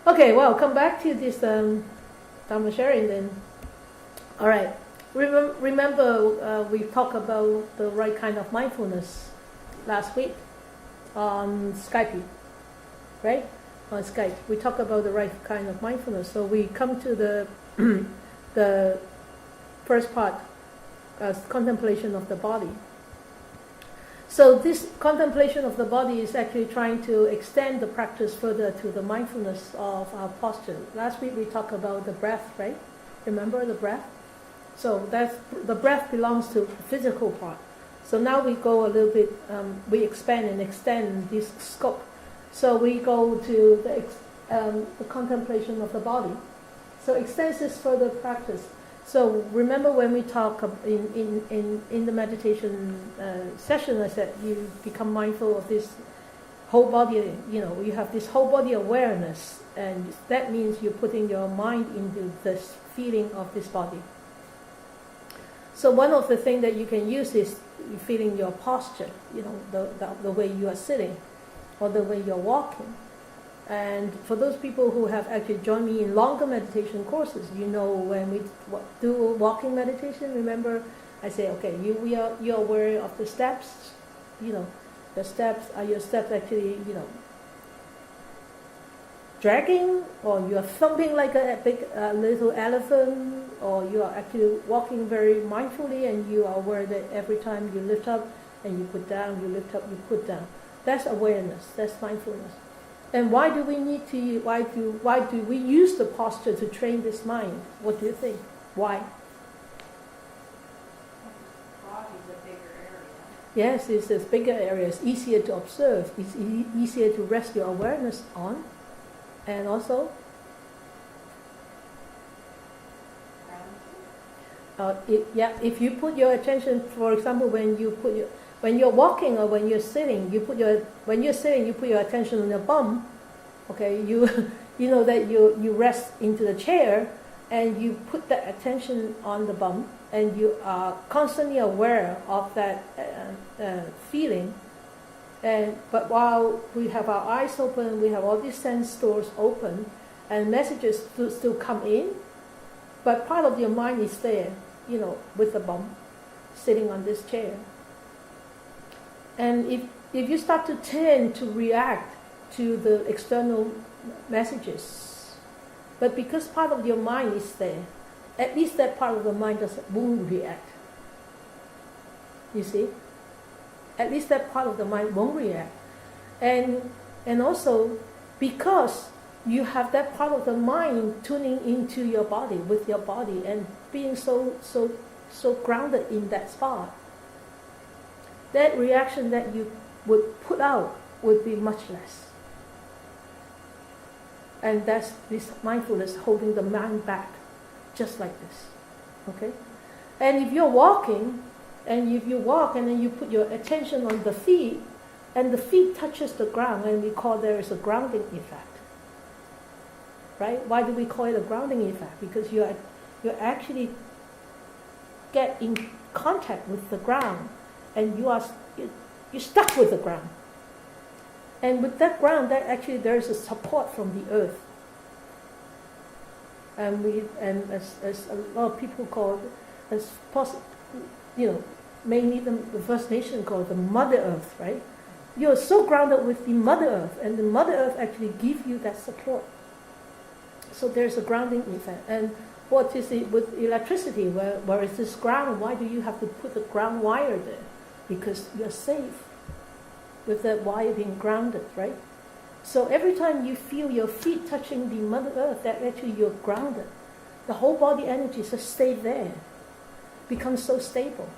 Okay, well, come back to this Dharma sharing then. All right. Remember, we talked about the right kind of mindfulness last week on Skype, right? On Skype, we talked about the right kind of mindfulness. So we come to the the first part, contemplation of the body. So this contemplation of the body is actually trying to extend the practice further to the mindfulness of our posture. Last week we talked about the breath, right? Remember the breath? So that's the breath belongs to the physical part. So now we go a little bit, we expand and extend this scope. So we go to the contemplation of the body. So extends this further practice. So remember when we talk in the meditation session, I said you become mindful of this whole body, you have this whole body awareness, and that means you're putting your mind into this feeling of this body. So one of the things that you can use is feeling your posture, the way you are sitting or the way you're walking. And for those people who have actually joined me in longer meditation courses, when we do walking meditation, remember I say, okay, you're aware of the steps, the steps, are your steps actually, dragging, or you are thumping like a big little elephant, or you are actually walking very mindfully and you are aware that every time you lift up and you put down, you lift up, you put down. That's awareness, that's mindfulness. And why do we use the posture to train this mind? What do you think? Why? Body's a bigger area. Yes, it's a bigger area. It's easier to observe. It's easier to rest your awareness on. And also, if you put your attention, for example, when you're walking or when you're sitting, you put your attention on your bum. Okay, you know that you rest into the chair and you put that attention on the bum, and you are constantly aware of that feeling. But while we have our eyes open, we have all these sense doors open, and messages still come in, but part of your mind is there, with the bum, sitting on this chair. And if you start to tend to react to the external messages, but because part of your mind is there, at least that part of the mind won't react. You see? At least that part of the mind won't react. And also, because you have that part of the mind tuning into your body, with your body, and being so grounded in that spot, that reaction that you would put out would be much less. And that's this mindfulness holding the mind back, just like this. Okay? And if you're walking, and if you walk and then you put your attention on the feet, and the feet touches the ground, and we call there is a grounding effect. Right? Why do we call it a grounding effect? Because you actually get in contact with the ground, and you're stuck with the ground. And with that ground, that actually there is a support from the earth. And as a lot of people call it, mainly the First Nation call it the Mother Earth, right? You're so grounded with the Mother Earth, and the Mother Earth actually gives you that support. So there's a grounding effect. And what is it with electricity? Where is this ground? Why do you have to put the ground wire there? Because you're safe with that wire being grounded, right? So every time you feel your feet touching the Mother Earth, that actually you're grounded. The whole body energy just stays there, becomes so stable.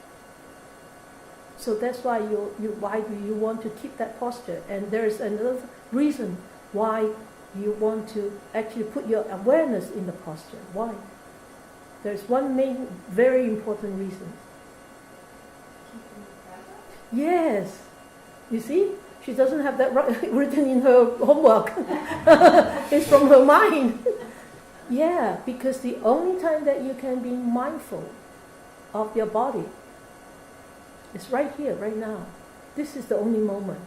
So that's why why do you want to keep that posture? And there's another reason why you want to actually put your awareness in the posture. Why? There's one main, very important reason. Yes. You see? She doesn't have that written in her homework. It's from her mind. Yeah, because the only time that you can be mindful of your body is right here, right now. This is the only moment.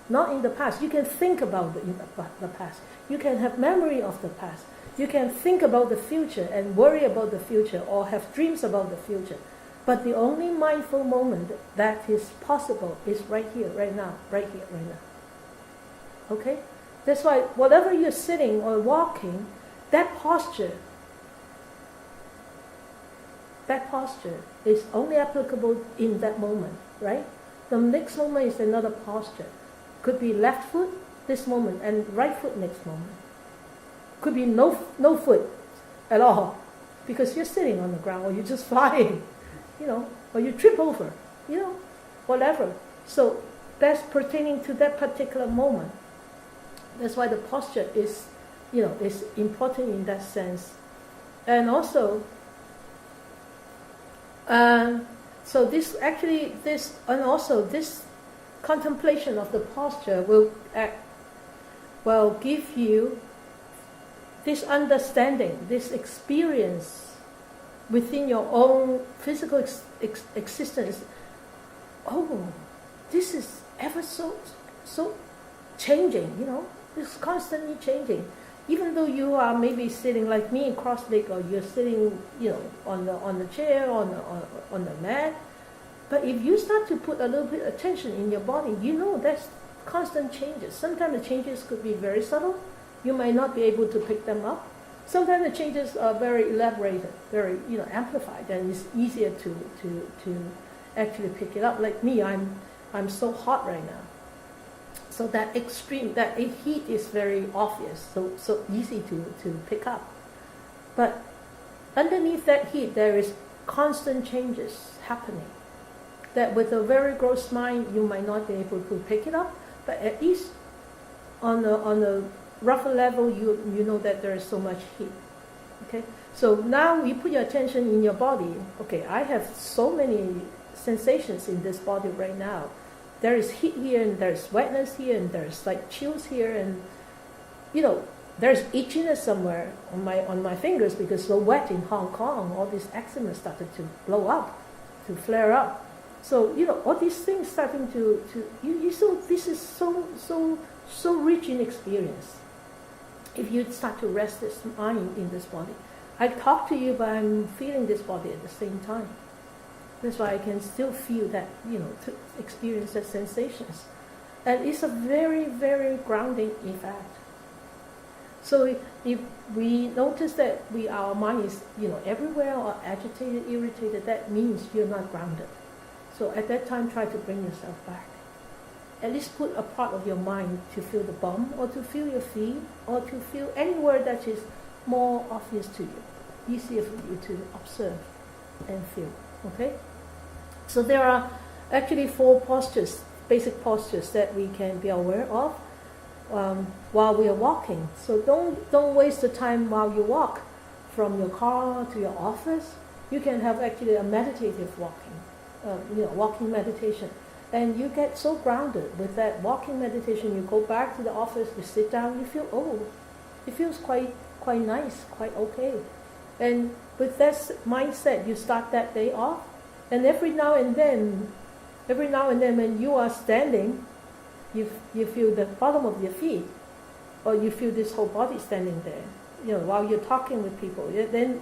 not in the past. You can think about the past. You can have memory of the past. You can think about the future and worry about the future or have dreams about the future. But the only mindful moment that is possible is right here, right now, right here, right now. Okay? That's why whatever you're sitting or walking, that posture is only applicable in that moment, right? The next moment is another posture. Could be left foot this moment and right foot next moment. Could be no foot at all because you're sitting on the ground or you're just flying, or you trip over, whatever. So that's pertaining to that particular moment. That's why the posture is important in that sense. And also, so this contemplation of the posture will give you this understanding, this experience within your own physical existence. Oh, this is ever so changing, it's constantly changing. Even though you are maybe sitting like me cross-legged, or you're sitting, on the chair, on the mat, but if you start to put a little bit of attention in your body, there's constant changes. Sometimes the changes could be very subtle. You might not be able to pick them up. Sometimes the changes are very elaborated, very amplified, and it's easier to actually pick it up. Like me, I'm so hot right now. So that heat is very obvious, so easy to pick up. But underneath that heat, there is constant changes happening. That with a very gross mind, you might not be able to pick it up, but at least on the rougher level, you know that there is so much heat. Okay, so now you put your attention in your body. Okay, I have so many sensations in this body right now. There is heat here, and there's wetness here, and there's like chills here, and there's itchiness somewhere on my fingers because so wet in Hong Kong. All these eczema started to blow up, to flare up. So all these things starting to so this is so rich in experience. If you start to rest this mind in this body, I talk to you, but I'm feeling this body at the same time. That's why I can still feel that, to experience the sensations. And it's a very, very grounding effect. So if we notice that our mind is, everywhere or agitated, irritated, that means you're not grounded. So at that time, try to bring yourself back. At least put a part of your mind to feel the bum, or to feel your feet, or to feel anywhere that is more obvious to you, easier for you to observe and feel. Okay? So there are actually 4 postures, basic postures that we can be aware of while we are walking. So don't waste the time while you walk from your car to your office. You can have actually a meditative walking, walking meditation. And you get so grounded with that walking meditation. You go back to the office, you sit down, you feel, it feels quite nice, quite okay. And with that mindset, you start that day off. And every now and then when you are standing, you feel the bottom of your feet, or you feel this whole body standing there. While you're talking with people, then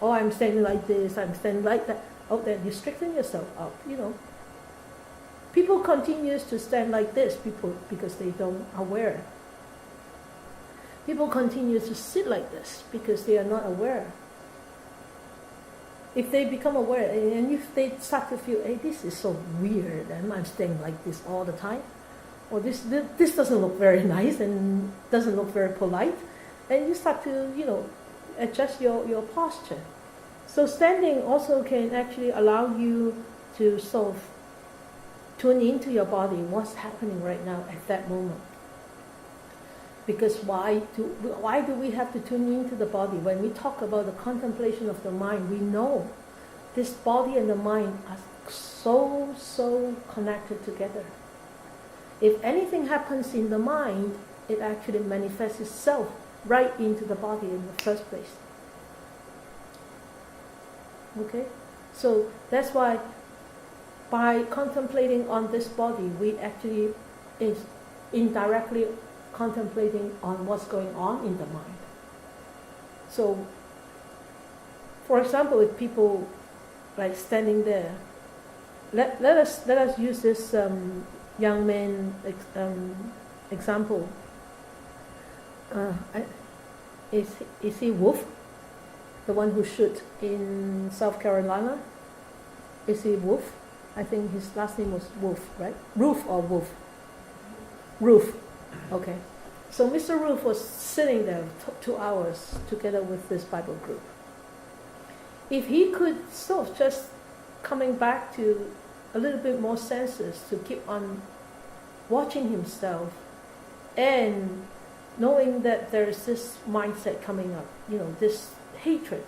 I'm standing like this, I'm standing like that. Oh, then you straighten yourself up. People continues to stand like this because they don't aware. People continue to sit like this because they are not aware. If they become aware, and if they start to feel, hey, this is so weird, and I'm staying like this all the time, or this doesn't look very nice and doesn't look very polite, and you start to, adjust your posture. So standing also can actually allow you to sort of tune into your body, what's happening right now at that moment. Because why do we have to tune into the body? When we talk about the contemplation of the mind, we know this body and the mind are so connected together. If anything happens in the mind, it actually manifests itself right into the body in the first place. Okay? So that's why by contemplating on this body, we actually is indirectly contemplating on what's going on in the mind. So, for example, if people like standing there, let us use this young man example. Is he Wolf, the one who shoot in South Carolina? Is he Wolf? I think his last name was Wolf, right? Roof or Wolf? Roof. Okay. So Mr. Roof was sitting there 2 hours together with this Bible group. If he could sort of just coming back to a little bit more senses to keep on watching himself and knowing that there is this mindset coming up, this hatred,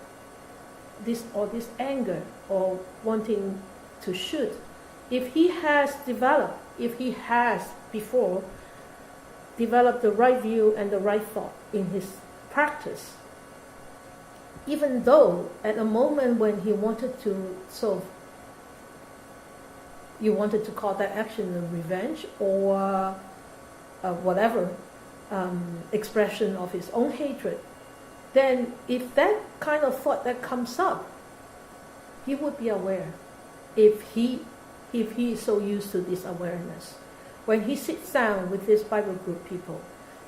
this anger or wanting to shoot. If he has before developed the right view and the right thought in his practice, even though at a moment when he wanted to you wanted to call that action a revenge or whatever expression of his own hatred, then if that kind of thought that comes up, he would be aware. If he is so used to this awareness, when he sits down with this Bible group people,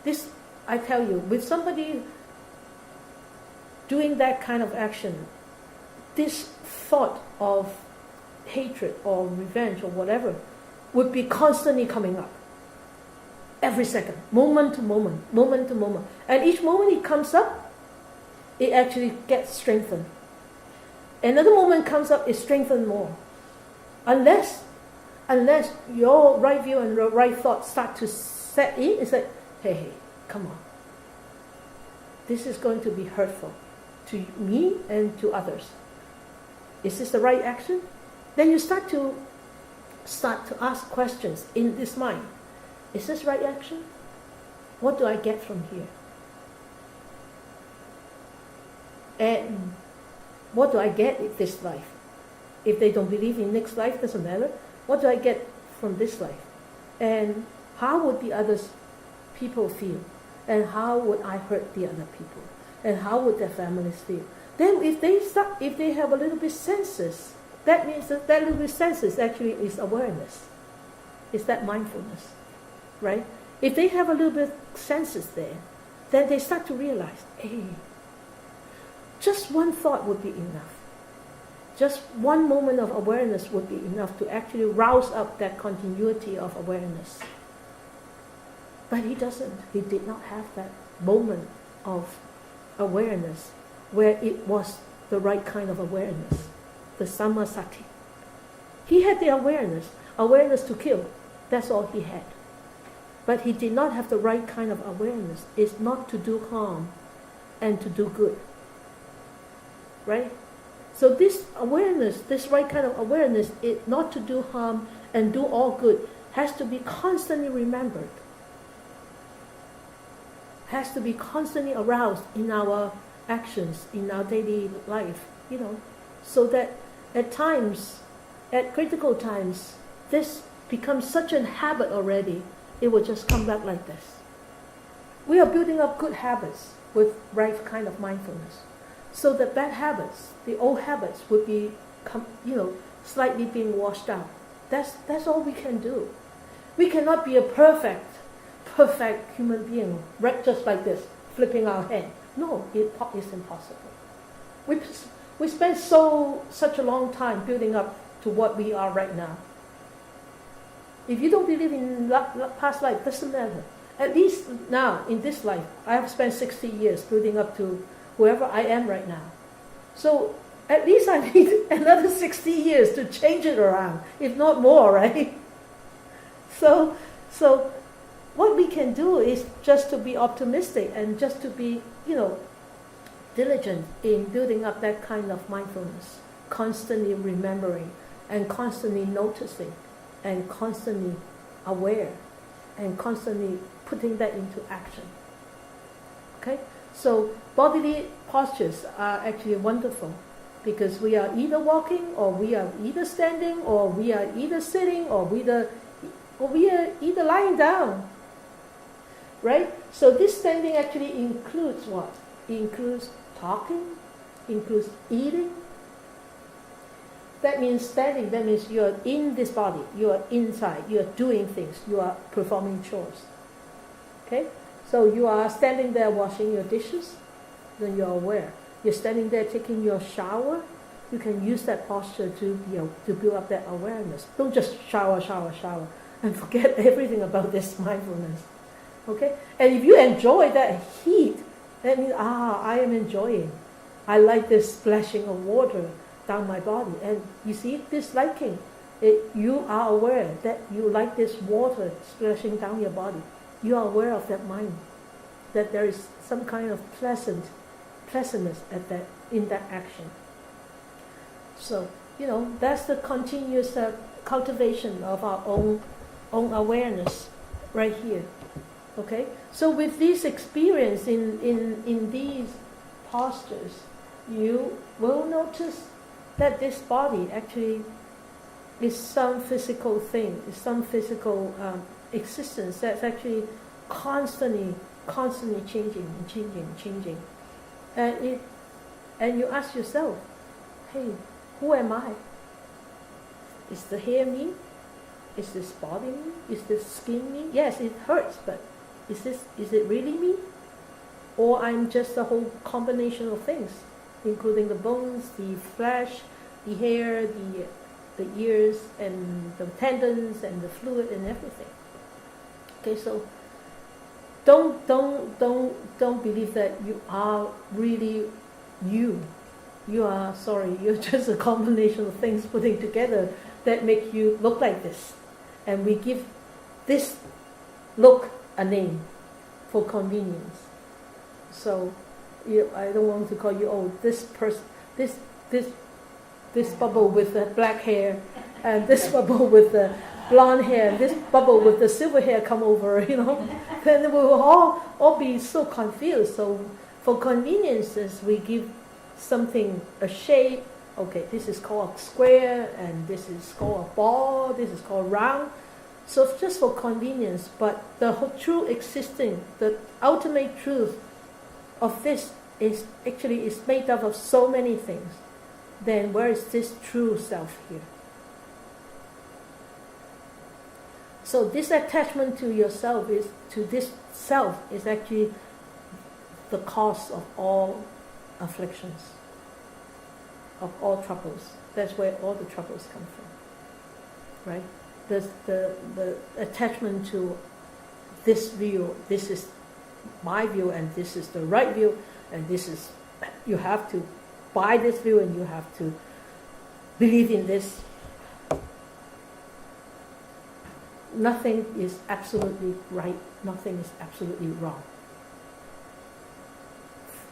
this, I tell you, with somebody doing that kind of action, this thought of hatred or revenge or whatever would be constantly coming up. Every second, moment to moment. And each moment it comes up, it actually gets strengthened. Another moment comes up, it's strengthened more. Unless your right view and your right thought start to set in, it's like, hey, come on. This is going to be hurtful to me and to others. Is this the right action? Then you start to ask questions in this mind. Is this right action? What do I get from here? And what do I get in this life? If they don't believe in next life, doesn't matter. What do I get from this life? And how would the other people feel? And how would I hurt the other people? And how would their families feel? Then if they have a little bit senses, that means that little bit senses actually is awareness. It's that mindfulness, right? If they have a little bit senses there, then they start to realize, hey, just one thought would be enough. Just one moment of awareness would be enough to actually rouse up that continuity of awareness. But he doesn't. He did not have that moment of awareness where it was the right kind of awareness, the samasati. He had the awareness to kill. That's all he had. But he did not have the right kind of awareness. It's not to do harm and to do good. Right? So this awareness, this right kind of awareness, it not to do harm and do all good, has to be constantly remembered. Has to be constantly aroused in our actions, in our daily life, so that at times, at critical times, this becomes such a habit already, it will just come back like this. We are building up good habits with right kind of mindfulness. So the bad habits, the old habits would be, slightly being washed out. That's all we can do. We cannot be a perfect human being, right, just like this, flipping our hand. No, it is impossible. We spent such a long time building up to what we are right now. If you don't believe in past life, doesn't matter. At least now, in this life, I have spent 60 years building up to whoever I am right now. So at least I need another 60 years to change it around, if not more, right? So what we can do is just to be optimistic and just to be, diligent in building up that kind of mindfulness, constantly remembering and constantly noticing and constantly aware and constantly putting that into action. Okay? So bodily postures are actually wonderful because we are either walking or we are either standing or we are either sitting or or we are either lying down, right? So this standing actually includes what? It includes talking, includes eating. That means standing, that means you are in this body, you are inside, you are doing things, you are performing chores. Okay? So you are standing there washing your dishes, then you are aware. You're standing there taking your shower, you can use that posture to build up that awareness. Don't just shower, and forget everything about this mindfulness. Okay? And if you enjoy that heat, that means, I am enjoying. I like this splashing of water down my body. And you see this liking. You are aware that you like this water splashing down your body. You are aware of that mind, that there is some kind of pleasantness in that action. So, that's the continuous cultivation of our own awareness right here. Okay? So with this experience in these postures, you will notice that this body actually is some physical thing, is some physical existence that's actually constantly changing. And you ask yourself, hey, who am I? Is the hair me? Is this body me? Is this skin me? Yes, it hurts, but is it really me? Or I'm just a whole combination of things, including the bones, the flesh, the hair, the ears, and the tendons, and the fluid, and everything. Okay, so don't believe that you are really you. You're just a combination of things putting together that make you look like this. And we give this look a name for convenience. So I don't want to call you, this person, this bubble with the black hair, and this bubble with the blonde hair, and this bubble with the silver hair come over, then we will all be so confused. So for conveniences, we give something a shape. Okay, this is called a square, and this is called a ball, this is called round. So just for convenience, but the whole true existing, the ultimate truth of this is made up of so many things. Then where is this true self here? So this attachment to yourself this self is actually the cause of all afflictions, of all troubles. That's where all the troubles come from, right? The attachment to this view, this is my view, and this is the right view, and you have to buy this view, and you have to believe in this. Nothing is absolutely right, nothing is absolutely wrong.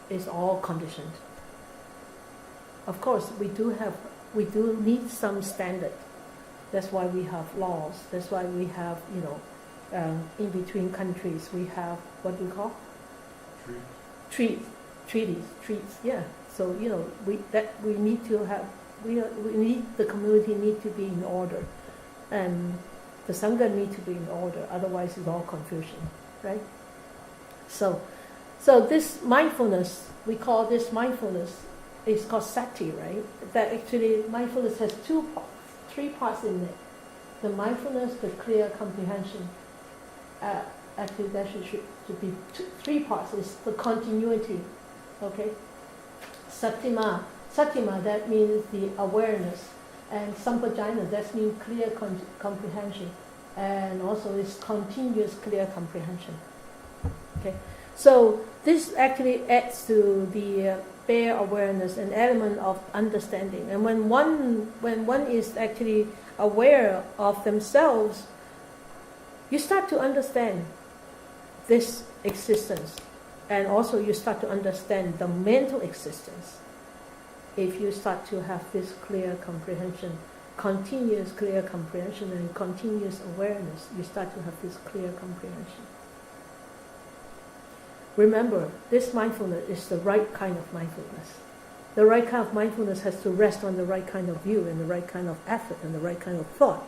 It's all conditioned. Of course, we do need some standard. That's why we have laws. That's why we have, in between countries, we have, what do you call? Treaties. Yeah. So we need to have. The community need to be in order, and the sangha need to be in order. Otherwise, it's all confusion, right? So this mindfulness, we call this mindfulness. It's called sati, right? That actually mindfulness has three parts in it. The mindfulness, the clear comprehension. Actually, there should be three parts. It's the continuity, okay? Satima, that means the awareness. And sampajana, that means clear comprehension. And also it's continuous clear comprehension. Okay? So this actually adds to the bare awareness, an element of understanding. And when one is actually aware of themselves, you start to understand this existence, and also you start to understand the mental existence. If you start to have this clear comprehension, continuous clear comprehension and continuous awareness, you start to have this clear comprehension. Remember, this mindfulness is the right kind of mindfulness. The right kind of mindfulness has to rest on the right kind of view and the right kind of effort and the right kind of thought.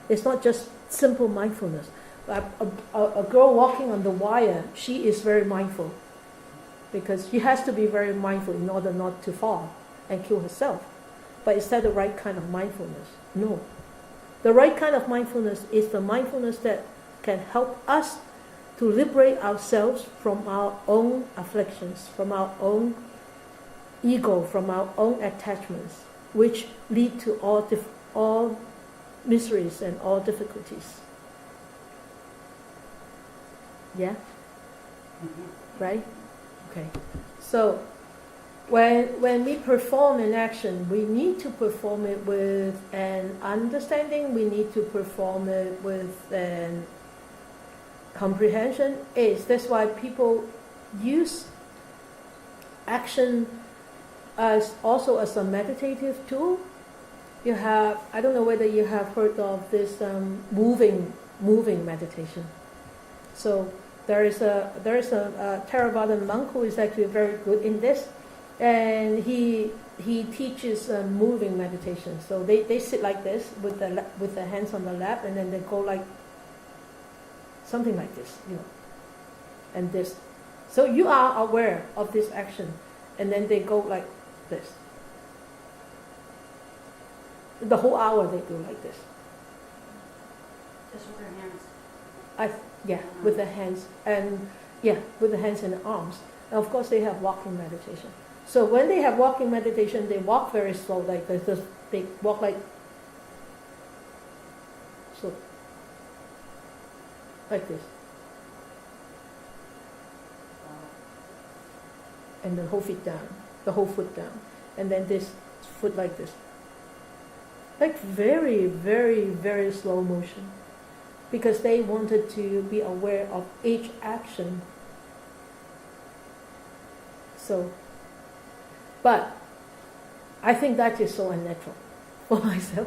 It's not just simple mindfulness. A girl walking on the wire, she is very mindful because she has to be very mindful in order not to fall and kill herself. But is that the right kind of mindfulness? No. The right kind of mindfulness is the mindfulness that can help us to liberate ourselves from our own afflictions, from our own ego, from our own attachments, which lead to all miseries and all difficulties. Yeah? Mm-hmm. Right? Okay. So, when we perform an action, we need to perform it with an understanding, we need to perform it with an comprehension. That's why people use action also as a meditative tool. You have, I don't know whether you have heard of this moving meditation. So there is a Theravadan monk who is actually very good in this, and he teaches moving meditation. So they sit like this with the hands on the lap, and then they go like something like this, and this. So you are aware of this action, and then they go like this. The whole hour they do like this. Just with their hands. With the hands with the hands and the arms. And of course, they have walking meditation. So when they have walking meditation, they walk very slow, like this. They walk like so, like this, and the whole foot down, and then this foot like this, like very, very, very slow motion. Because they wanted to be aware of each action. So, but I think that is so unnatural for myself.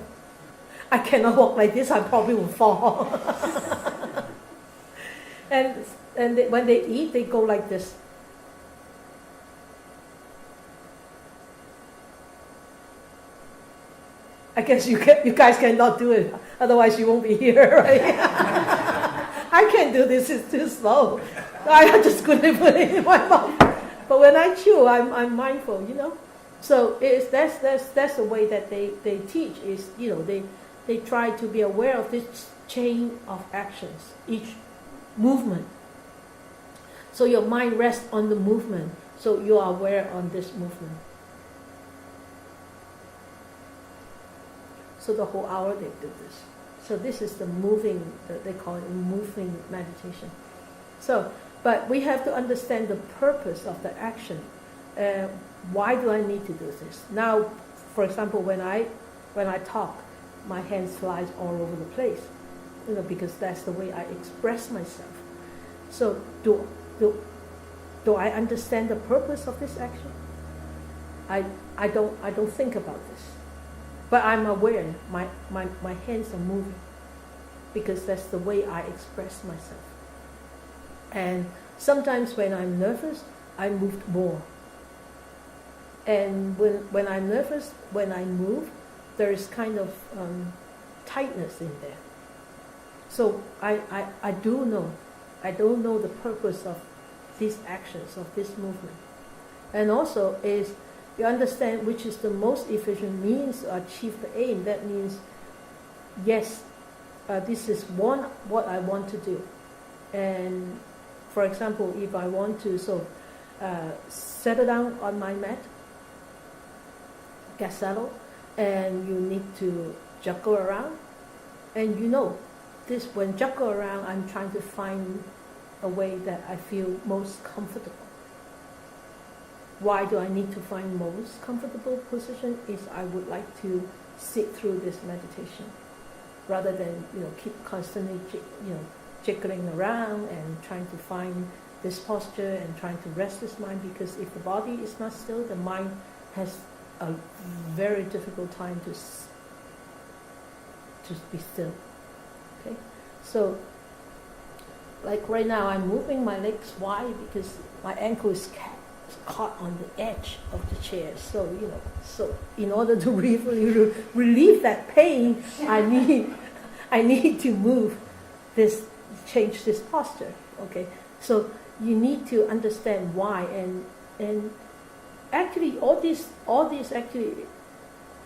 I cannot walk like this, I probably will fall. and when they eat, they go like this. I guess you guys cannot do it, otherwise you won't be here, right? I can't do this; it's too slow. I just couldn't put it in my mouth. But when I chew, I'm mindful, So that's the way that they teach. Is they try to be aware of this chain of actions, each movement. So your mind rests on the movement. So you are aware on this movement. So the whole hour they do this. So this is the moving, they call it moving meditation. So, but we have to understand the purpose of the action. Why do I need to do this? Now, for example, when I talk, my hands flies all over the place, because that's the way I express myself. So do I understand the purpose of this action? I don't think about this. But I'm aware my hands are moving because that's the way I express myself. And sometimes when I'm nervous, I move more. And when I'm nervous, when I move, there is kind of tightness in there. So I don't know the purpose of these actions, of this movement. And also is you understand which is the most efficient means to achieve the aim. That means, yes, this is what I want to do. And for example, if I want to settle down on my mat, get settled, and you need to juggle around, and this when juggle around, I'm trying to find a way that I feel most comfortable. Why do I need to find most comfortable position? Is I would like to sit through this meditation, rather than keep constantly jiggling around and trying to find this posture and trying to rest this mind. Because if the body is not still, the mind has a very difficult time to be still. Okay, so like right now, I'm moving my legs wide because my ankle is caught on the edge of the chair. So in order to relieve that pain, I I need to move this, change this posture. Okay, so you need to understand why, and actually all these actually,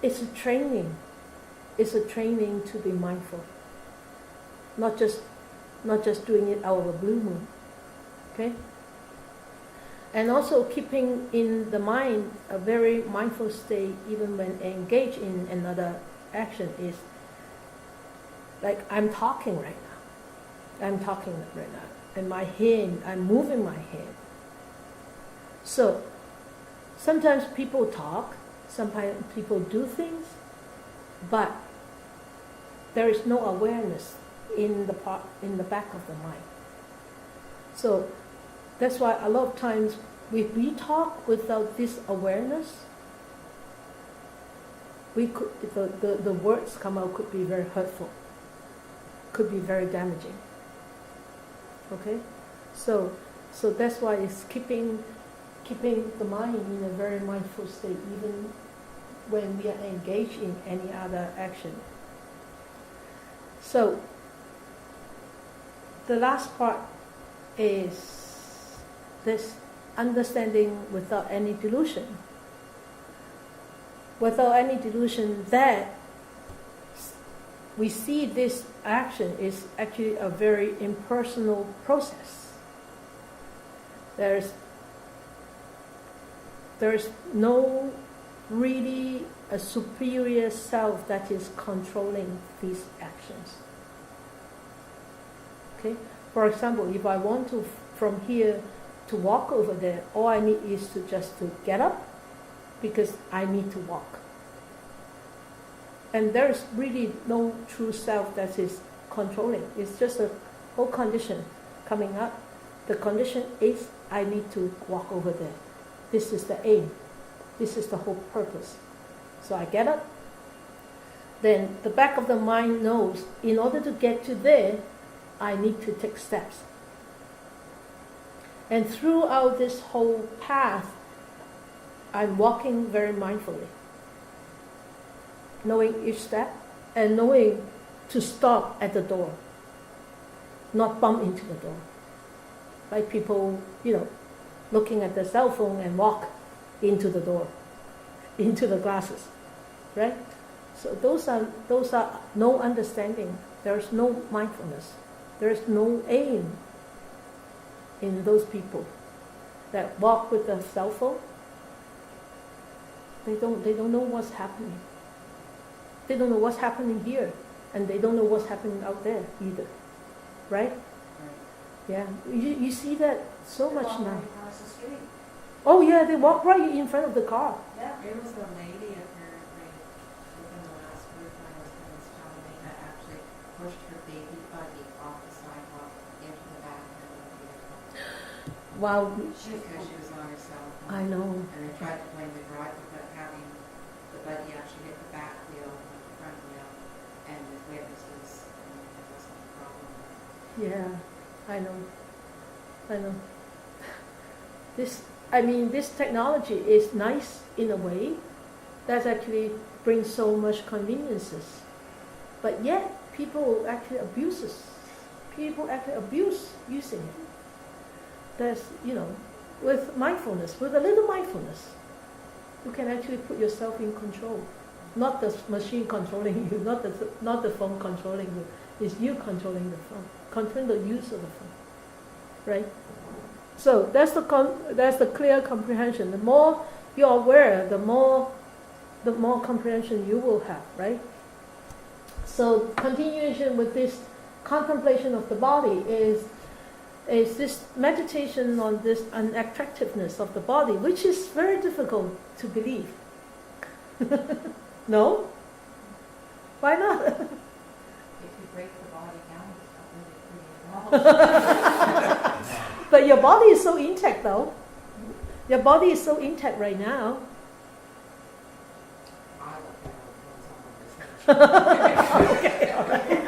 it's a training. It's a training to be mindful. Not just doing it out of a blue moon. Okay? And also keeping in the mind a very mindful state even when engaged in another action is like I'm talking right now. And my hand, I'm moving my hand. So sometimes people talk, sometimes people do things, but there is no awareness in the back of the mind. So that's why a lot of times if we talk without this awareness, we could the words come out could be very hurtful, could be very damaging. Okay, so that's why it's keeping the mind in a very mindful state even when we are engaged in any other action. So the last part is this understanding without any delusion. Without any delusion that we see this action is actually a very impersonal process. There's no really a superior self that is controlling these actions. Okay? For example, if I want to from here to walk over there, all I need is to just to get up because I need to walk. And there's really no true self that is controlling. It's just a whole condition coming up. The condition is I need to walk over there. This is the aim. This is the whole purpose. So I get up. Then the back of the mind knows in order to get to there, I need to take steps. And throughout this whole path, I'm walking very mindfully, knowing each step and knowing to stop at the door, not bump into the door. Like people, looking at their cell phone and walk into the door, into the glasses, right? So those are no understanding. There is no mindfulness. There is no aim in those people that walk with the cell phone. They don't know what's happening. They don't know what's happening here, and they don't know what's happening out there either, right? Yeah, you see that so much now. Across the street. Oh yeah, they walk right in front of the car. Yeah. There was a lady apparently within the last group my husband was telling me that actually pushed her baby buggy off the sidewalk into the back of the vehicle. Wow. Because she was on her cell phone. I know. And they tried to blame the driver, but having the buggy actually hit the back wheel, not the front wheel, and with witnesses, it wasn't a problem. Yeah, I know. This technology is nice in a way. That actually brings so much conveniences. But yet, people actually abuse using it. There's, with mindfulness, with a little mindfulness, you can actually put yourself in control. Not the machine controlling you, not the phone controlling you. It's you controlling the phone, controlling the use of the phone, right? So that's the clear comprehension. The more you're aware, the more comprehension you will have, right? So continuation with this contemplation of the body is this meditation on this unattractiveness of the body, which is very difficult to believe. No? Why not? If you break the body down, it's not really pretty at all. But your body is so intact though. Your body is so intact right now. I look at it when Okay, all right.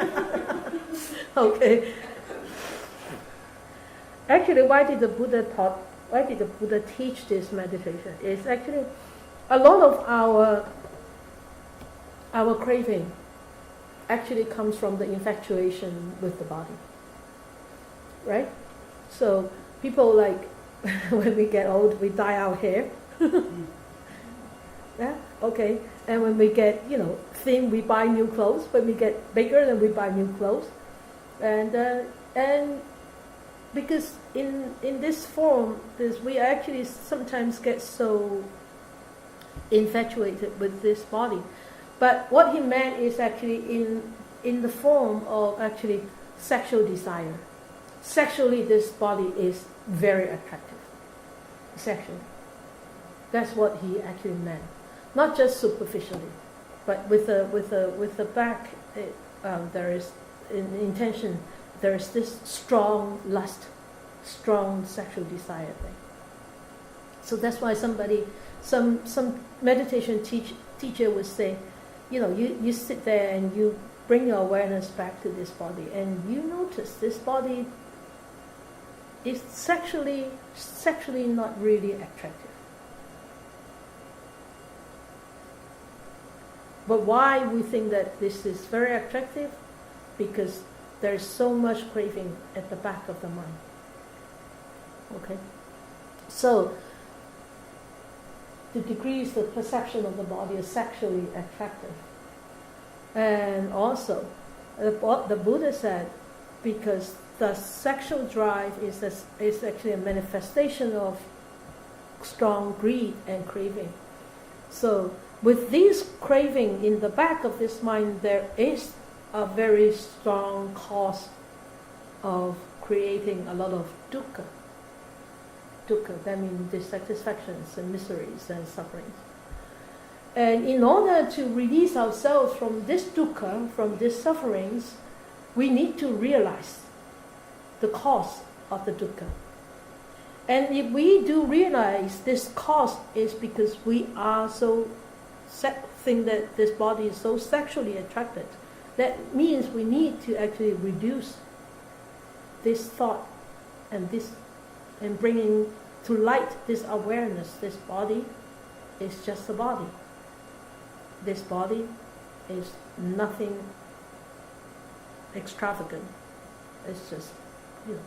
Okay. Actually, why did the Buddha teach this meditation? It's actually a lot of our craving, actually comes from the infatuation with the body, right? So people like, when we get old, we dye our hair. Yeah, okay. And when we get, thin, we buy new clothes. When we get bigger, then we buy new clothes. And because in this form, we actually sometimes get so infatuated with this body. But what he meant is actually in the form of actually sexual desire. Sexually, this body is very attractive. Sexually. That's what he actually meant. Not just superficially, but with the back, there is in intention. There is this strong lust, strong sexual desire thing. So that's why some meditation teacher would say, you sit there and you bring your awareness back to this body, and you notice this body is sexually not really attractive. But why we think that this is very attractive? Because there's so much craving at the back of the mind. Okay? So, the degrees, the perception of the body is sexually attractive. And also, the Buddha said, because the sexual drive is actually a manifestation of strong greed and craving. So, with this craving in the back of this mind, there is a very strong cause of creating a lot of dukkha. Dukkha, that means dissatisfactions and miseries and sufferings. And in order to release ourselves from this dukkha, from these sufferings, we need to realize the cause of the dukkha. And if we do realize this cause is because we are so think that this body is so sexually attracted, that means we need to actually reduce this thought and bringing to light this awareness. This body is just a body. This body is nothing extravagant. It's just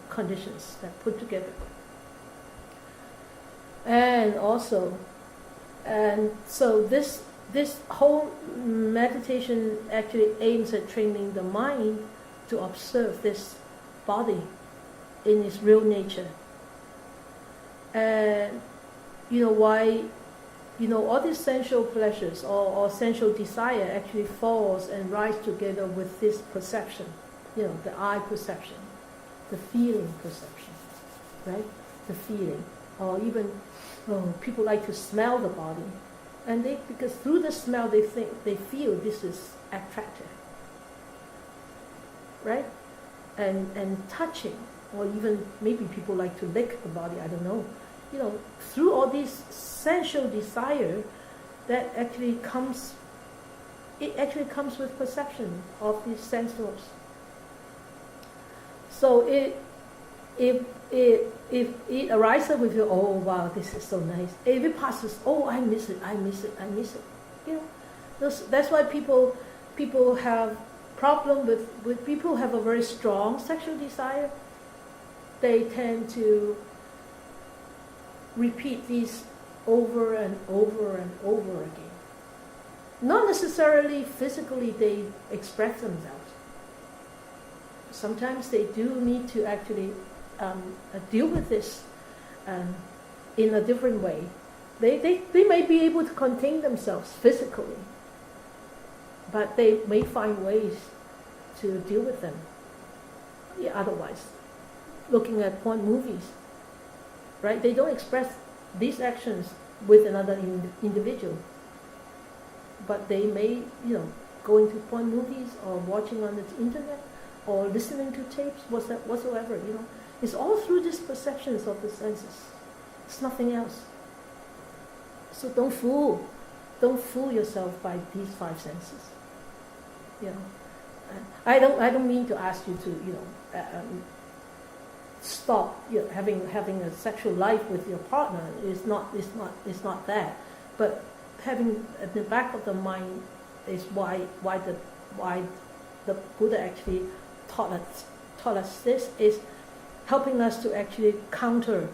conditions that put together. And so this whole meditation actually aims at training the mind to observe this body in its real nature. And why all these sensual pleasures or sensual desire actually falls and rise together with this perception, the eye perception, the feeling perception, right? The feeling, or even people like to smell the body. And because through the smell they feel this is attractive, right? And touching, or even maybe people like to lick the body. I don't know. Through all these sensual desire, that actually comes. It actually comes with perception of these sense doors. So if it arises with you, oh wow, this is so nice. If it passes, oh I miss it. That's why people have problem with people who have a very strong sexual desire. They tend to repeat these over and over and over again. Not necessarily physically they express themselves. Sometimes they do need to actually deal with this in a different way. They may be able to contain themselves physically, but they may find ways to deal with them. Otherwise, looking at porn movies, right? They don't express these actions with another individual, but they may, go into porn movies or watching on the internet or listening to tapes, whatsoever. It's all through these perceptions of the senses. It's nothing else. So don't fool yourself by these five senses. I don't mean to ask you to stop having a sexual life with your partner. It's not that. But having at the back of the mind is why the Buddha actually taught us this, is helping us to actually counter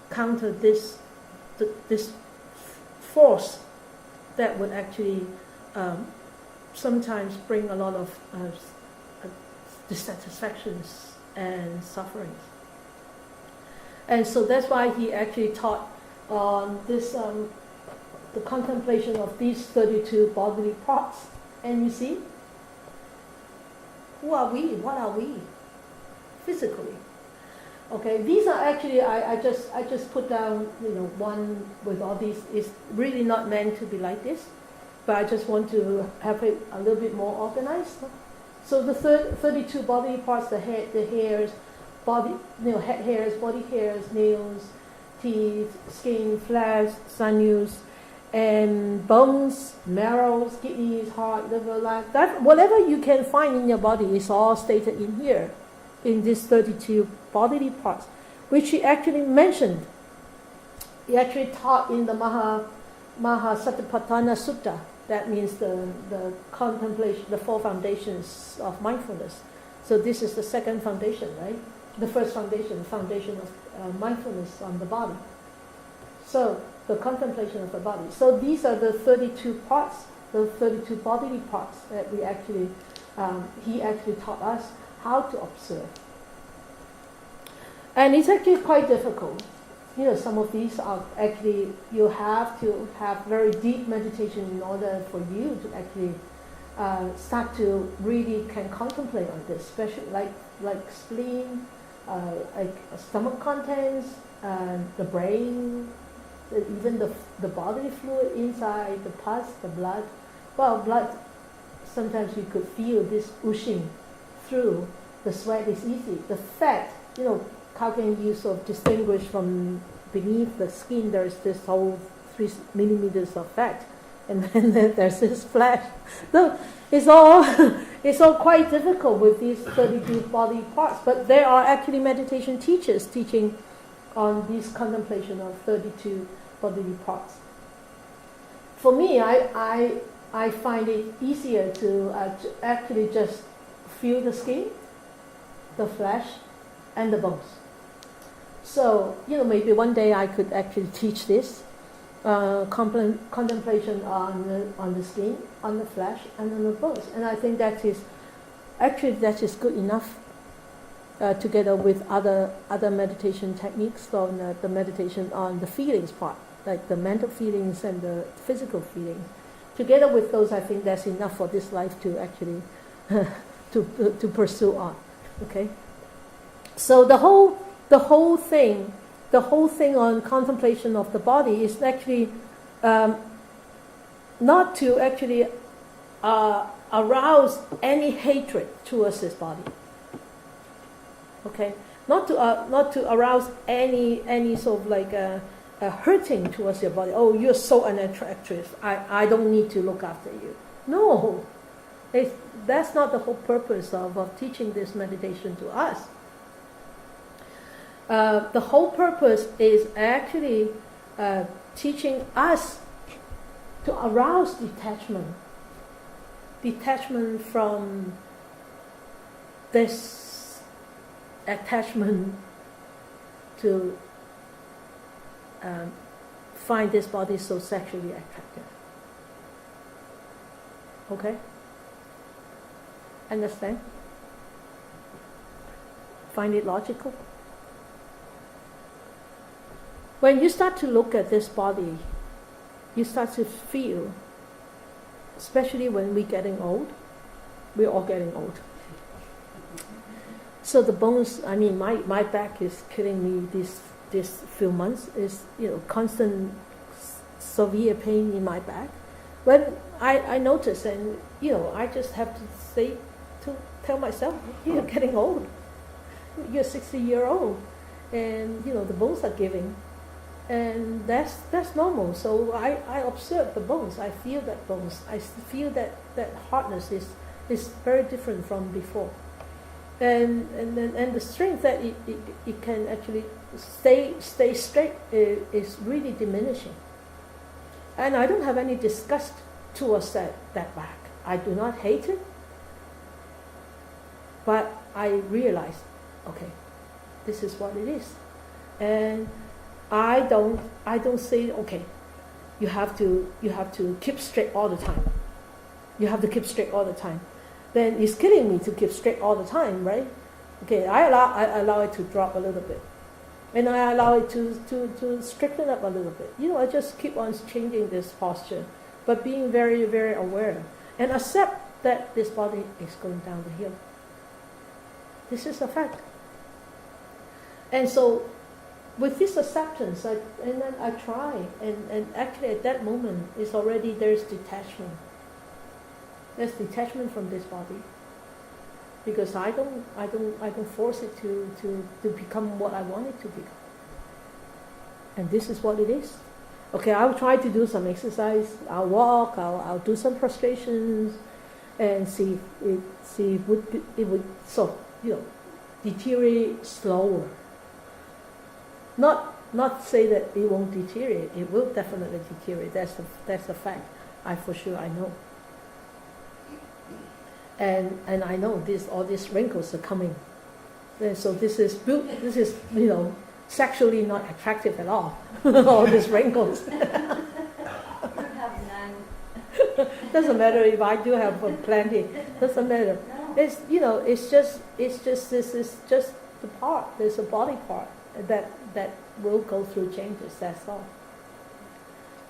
this force that would actually sometimes bring a lot of dissatisfactions and sufferings. And so that's why he actually taught on this the contemplation of these 32 bodily parts. And you see, who are we? What are we? Physically. Okay, these are actually, I just put down, one with all these. It's really not meant to be like this, but I just want to have it a little bit more organized. So the 32 bodily parts, the head, the hairs, head hairs, body hairs, nails, teeth, skin, flesh, sinews, and bones, marrow, kidneys, heart, liver, lung. That whatever you can find in your body is all stated in here, in these 32 bodily parts, which he actually mentioned. He actually taught in the Mahasatipatthana Sutta. That means the contemplation, the 4 foundations of mindfulness. So this is the second foundation, right? The first foundation of mindfulness on the body. So the contemplation of the body. So these are the 32 parts, the 32 bodily parts that we actually, he actually taught us how to observe. And it's actually quite difficult. Some of these are actually, you have to have very deep meditation in order for you to actually start to really can contemplate on this, especially like spleen, like stomach contents, the brain, even the bodily fluid inside, the pus, the blood. Well, blood, sometimes you could feel this oozing through. The sweat is easy. The fat, how can you sort of distinguish from beneath the skin? There's this whole 3 millimeters of fat, and then there's this flesh. So it's all quite difficult with these 32 body parts. But there are actually meditation teachers teaching on this contemplation of 32 bodily parts. For me, I find it easier to actually just feel the skin, the flesh, and the bones. So, maybe one day I could actually teach this contemplation on the skin, on the flesh, and on the bones. And I think that is good enough, together with other meditation techniques on the meditation on the feelings part, like the mental feelings and the physical feelings. Together with those, I think that's enough for this life to actually to pursue on. Okay. So the whole thing on contemplation of the body is actually not to actually arouse any hatred towards this body. Okay, not to arouse any sort of like hurting towards your body. Oh, you're so unattractive. I don't need to look after you. No, that's not the whole purpose of teaching this meditation to us. The whole purpose is actually teaching us to arouse detachment from this attachment to find this body so sexually attractive. Okay? Understand? Find it logical? When you start to look at this body, you start to feel, especially when we're getting old, we're all getting old. So the bones, my back is killing me this few months, is constant severe pain in my back. When I notice, and I just have to tell myself, you're getting old. You're 60-year-old, and the bones are giving. And that's normal. So I observe the bones. I feel that bones. I feel that hardness is very different from before. And the strength that it can actually stay straight is really diminishing. And I don't have any disgust towards that back. I do not hate it. But I realized, okay, this is what it is. And I don't say, okay, you have to keep straight all the time. You have to keep straight all the time. Then it's killing me to keep straight all the time, right? Okay, I allow it to drop a little bit. And I allow it to straighten up a little bit. I just keep on changing this posture, but being very, very aware. And accept that this body is going down the hill. This is a fact. And so, with this acceptance, and then I try, and actually at that moment, there's detachment. There's detachment from this body, because I don't force it to become what I want it to become. And this is what it is. Okay, I'll try to do some exercise. I'll walk. I'll do some prostrations, and see if it would sort of, deteriorate slower. Not say that it won't deteriorate. It will definitely deteriorate. That's a fact. I know. And I know all these wrinkles are coming. And so this is sexually not attractive at all. All these wrinkles. You have none. Doesn't matter if I do have plenty. Doesn't matter. No. It's just this is just the part. There's a body part that will go through changes. That's all.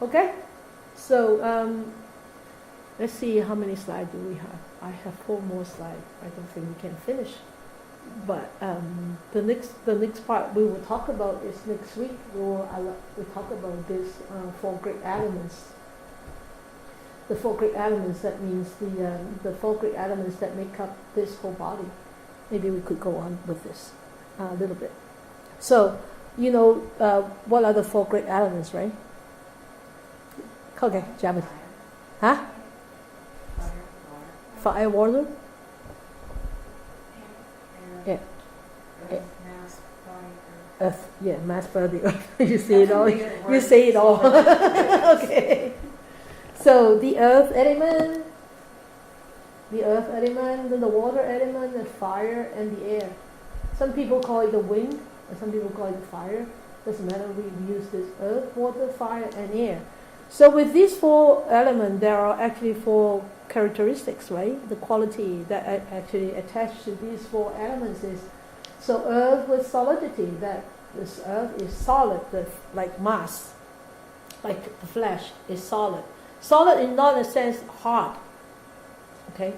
Okay. So let's see how many slides do we have. I have 4 more slides. I don't think we can finish. But the next part we will talk about is next week. We'll talk about this 4 great elements. The 4 great elements, that means the 4 great elements that make up this whole body. Maybe we could go on with this a little bit. So, what are the 4 great elements, right? Okay, Javid. Huh? Fire, water? Yeah. Mass, body, Earth. Yeah, mass, body, earth. You say it all. You say it all. Okay. So the earth element, then the water element, the fire, and the air. Some people call it the wind, and some people call it the fire. Doesn't matter. We use this earth, water, fire, and air. So with these 4 elements, there are actually 4 characteristics, right? The quality that actually attached to these 4 elements is, so earth with solidity, that this earth is solid, like mass, like the flesh is solid. Solid in not a sense hard, okay?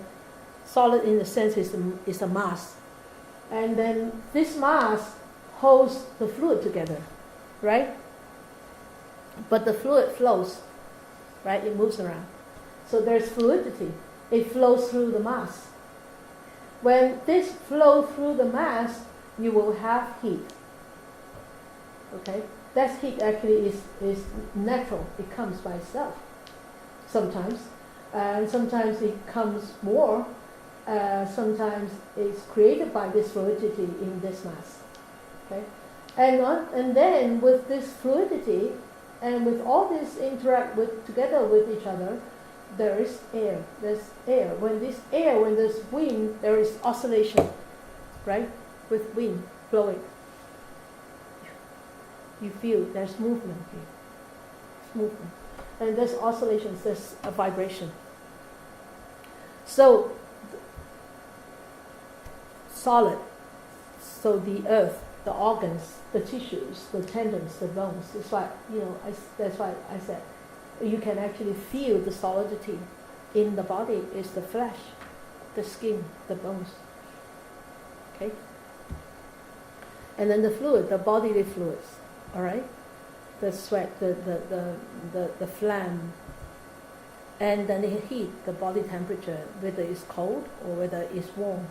Solid in the sense is a mass. And then this mass holds the fluid together, right? But the fluid flows, right? It moves around. So there's fluidity. It flows through the mass. When this flows through the mass, you will have heat. Okay? That heat actually is natural. It comes by itself. Sometimes. And sometimes it comes more. Sometimes it's created by this fluidity in this mass. Okay? And then with this fluidity, and with all this interact together with each other, there is air. There's air. When there's wind, there is oscillation, right? With wind blowing, you feel there's movement here. It's movement, and there's oscillations. There's a vibration. So solid. So the earth, the organs, the tissues, the tendons, the bones. That's why I said you can actually feel the solidity in the body is the flesh, the skin, the bones. Okay? And then the fluid, the bodily fluids, all right? The sweat, the phlegm, and then the heat, the body temperature, whether it's cold or whether it's warm.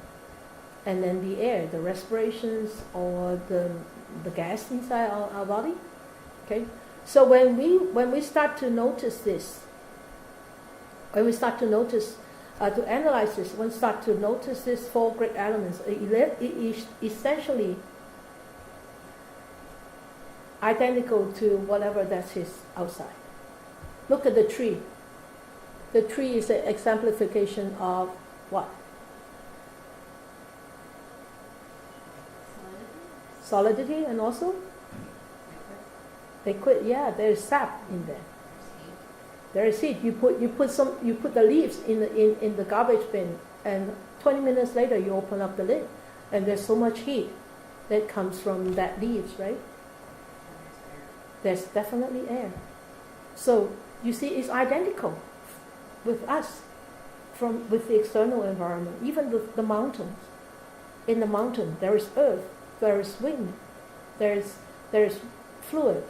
And then the air, the respirations or the gas inside our body. Okay? So when we start to notice this, when we start to notice, to analyze this, when we start to notice these 4 great elements, it is essentially identical to whatever that is outside. Look at the tree. The tree is an exemplification of what? solidity and also liquid. Yeah, there's sap in there. There is heat. You put the leaves in the garbage bin, and 20 minutes later you open up the lid, and there's so much heat that comes from that leaves, right? There's definitely air. So you see, it's identical with us, with the external environment. Even the mountains. In the mountain, there is earth, there is wind, there is fluid,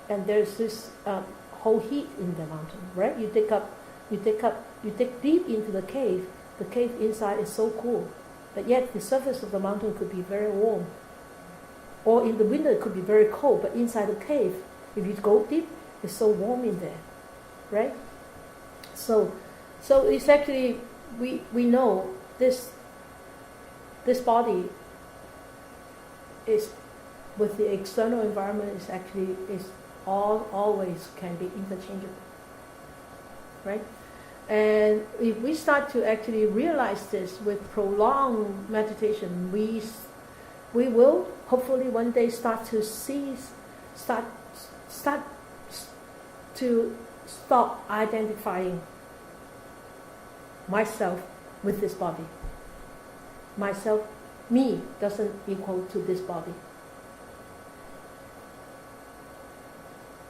and there's this whole heat in the mountain, right? You dig deep into the cave. The cave inside is so cool, but yet the surface of the mountain could be very warm. Or in the winter it could be very cold, but inside the cave, if you go deep, it's so warm in there, right? So it's actually, we know this body is, with the external environment, is always can be interchangeable, right? And if we start to actually realize this with prolonged meditation, we will hopefully one day start to stop identifying myself with this body. Me doesn't equal to this body.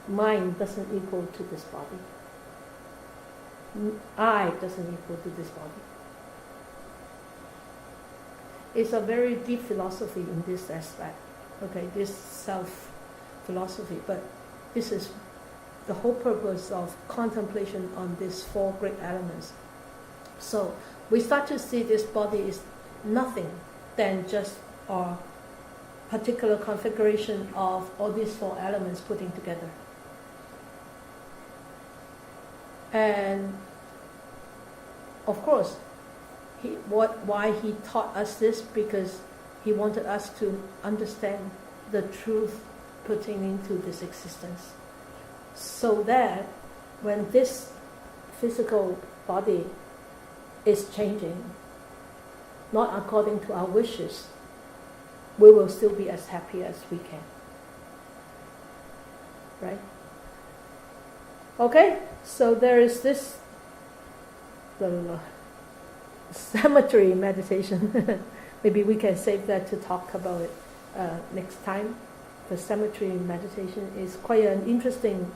Mind doesn't equal to this body. I doesn't equal to this body. It's a very deep philosophy in this aspect. Okay, this self philosophy, but this is the whole purpose of contemplation on these four great elements. So we start to see this body is nothing than just a particular configuration of all these four elements putting together. And of course, why he taught us this, because he wanted us to understand the truth pertaining to this existence, so that when this physical body is changing, not according to our wishes, we will still be as happy as we can. Right? Okay, so there is this, the cemetery meditation. Maybe we can save that to talk about it next time. The cemetery meditation is quite an interesting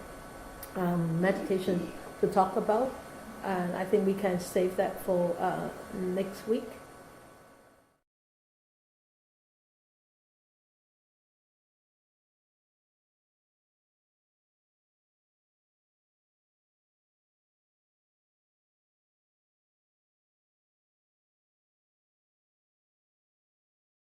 meditation to talk about, and I think we can save that for next week.